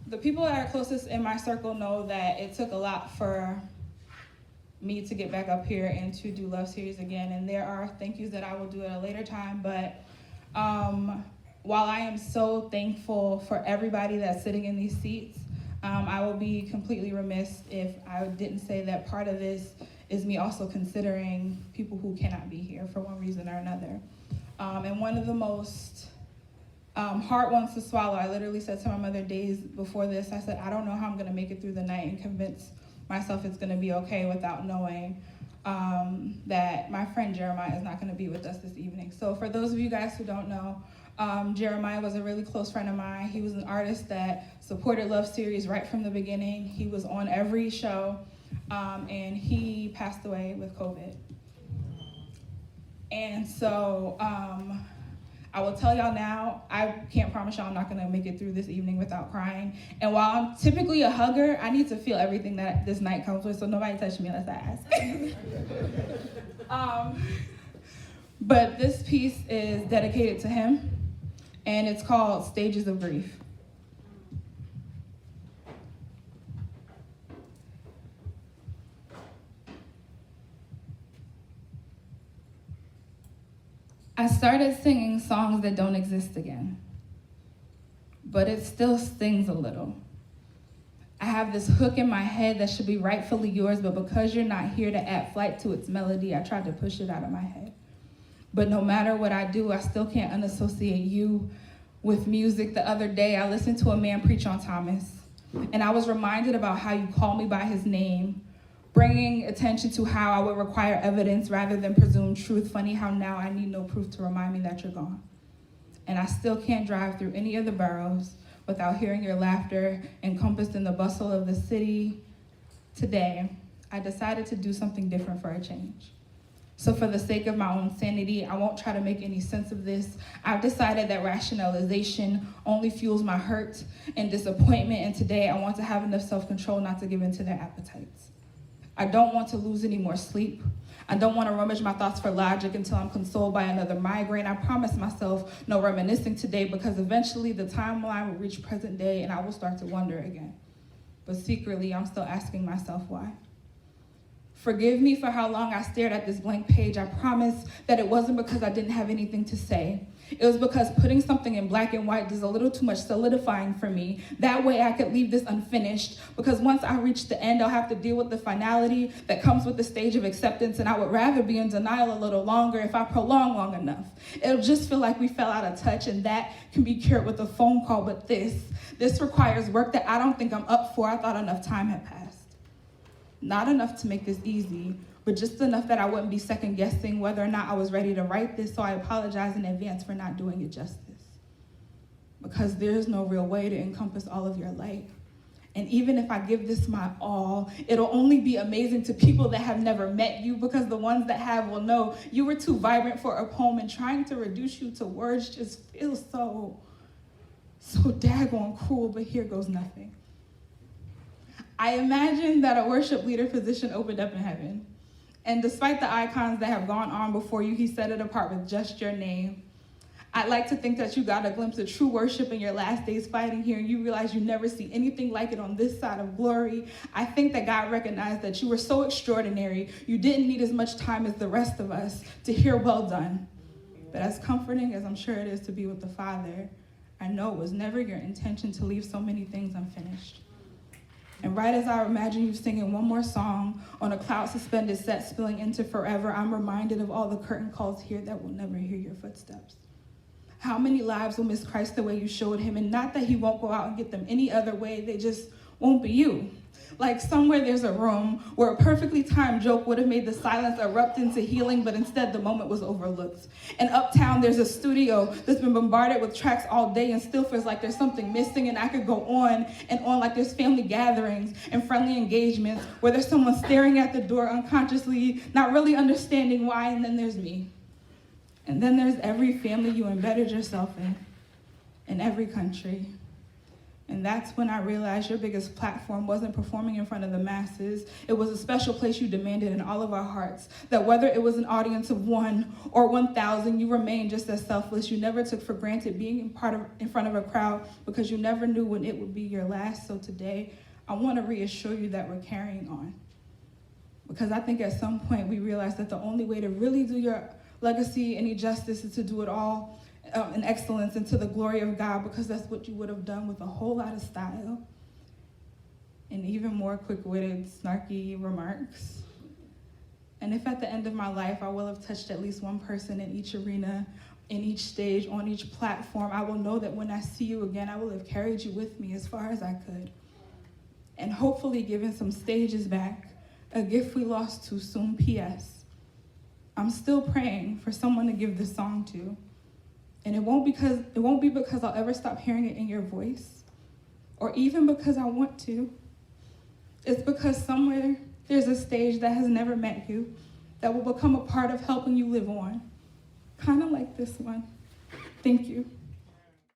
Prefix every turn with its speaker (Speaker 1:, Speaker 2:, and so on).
Speaker 1: The people that are closest in my circle know that it took a lot for me to get back up here and to do Love Series again. And there are thank yous that I will do at a later time. But while I am so thankful for everybody that's sitting in these seats, I will be completely remiss if I didn't say that part of this is me also considering people who cannot be here for one reason or another. And one of the most hard ones to swallow, I literally said to my mother days before this, I said, I don't know how I'm gonna make it through the night and convince myself it's gonna be okay without knowing that my friend Jeremiah is not gonna be with us this evening. So for those of you guys who don't know, Jeremiah was a really close friend of mine. He was an artist that supported Love Series right from the beginning. He was on every show, and he passed away with COVID. And so I will tell y'all now, I can't promise y'all I'm not gonna make it through this evening without crying. And while I'm typically a hugger, I need to feel everything that this night comes with, so nobody touch me unless I ask. But this piece is dedicated to him, and it's called Stages of Grief. I started singing songs that don't exist again, but it still stings a little. I have this hook in my head that should be rightfully yours, but because you're not here to add flight to its melody, I tried to push it out of my head. But no matter what I do, I still can't unassociate you with music. The other day, I listened to a man preach on Thomas, and I was reminded about how you call me by his name, bringing attention to how I would require evidence rather than presume truth. Funny how now I need no proof to remind me that you're gone. And I still can't drive through any of the boroughs without hearing your laughter encompassed in the bustle of the city. Today, I decided to do something different for a change. So for the sake of my own sanity, I won't try to make any sense of this. I've decided that rationalization only fuels my hurt and disappointment, and today I want to have enough self-control not to give in to their appetites. I don't want to lose any more sleep. I don't want to rummage my thoughts for logic until I'm consoled by another migraine. I promise myself no reminiscing today, because eventually the timeline will reach present day and I will start to wonder again. But secretly, I'm still asking myself why. Forgive me for how long I stared at this blank page. I promise that it wasn't because I didn't have anything to say. It was because putting something in black and white does a little too much solidifying for me. That way I could leave this unfinished, because once I reach the end, I'll have to deal with the finality that comes with the stage of acceptance, and I would rather be in denial a little longer if I prolong long enough. It'll just feel like we fell out of touch, and that can be cured with a phone call, but this requires work that I don't think I'm up for. I thought enough time had passed. Not enough to make this easy, but just enough that I wouldn't be second guessing whether or not I was ready to write this, so I apologize in advance for not doing it justice. Because there's no real way to encompass all of your light. And even if I give this my all, it'll only be amazing to people that have never met you, because the ones that have will know you were too vibrant for a poem, and trying to reduce you to words just feels so daggone cruel, but here goes nothing. I imagine that a worship leader position opened up in heaven. And despite the icons that have gone on before you, he set it apart with just your name. I'd like to think that you got a glimpse of true worship in your last days fighting here, and you realize you never see anything like it on this side of glory. I think that God recognized that you were so extraordinary, you didn't need as much time as the rest of us to hear well done. But as comforting as I'm sure it is to be with the Father, I know it was never your intention to leave so many things unfinished. And right as I imagine you singing one more song on a cloud-suspended set spilling into forever, I'm reminded of all the curtain calls here that will never hear your footsteps. How many lives will miss Christ the way you showed him? And not that he won't go out and get them any other way, they just won't be you. Like somewhere there's a room where a perfectly timed joke would have made the silence erupt into healing, but instead the moment was overlooked. And uptown there's a studio that's been bombarded with tracks all day and still feels like there's something missing, and I could go on and on like there's family gatherings and friendly engagements where there's someone staring at the door unconsciously, not really understanding why, and then there's me. And then there's every family you embedded yourself in every country. And that's when I realized your biggest platform wasn't performing in front of the masses. It was a special place you demanded in all of our hearts. That whether it was an audience of 1 or 1,000, you remained just as selfless. You never took for granted being in front of a crowd because you never knew when it would be your last. So today, I want to reassure you that we're carrying on. Because I think at some point we realized that the only way to really do your legacy any justice is to do it all in excellence and to the glory of God, because that's what you would have done with a whole lot of style and even more quick-witted, snarky remarks. And if at the end of my life I will have touched at least one person in each arena, in each stage, on each platform, I will know that when I see you again, I will have carried you with me as far as I could. And hopefully given some stages back, a gift we lost too soon. P.S. I'm still praying for someone to give this song to. And it won't be because I'll ever stop hearing it in your voice, or even because I want to. It's because somewhere there's a stage that has never met you that will become a part of helping you live on. Kind of like this one. Thank you.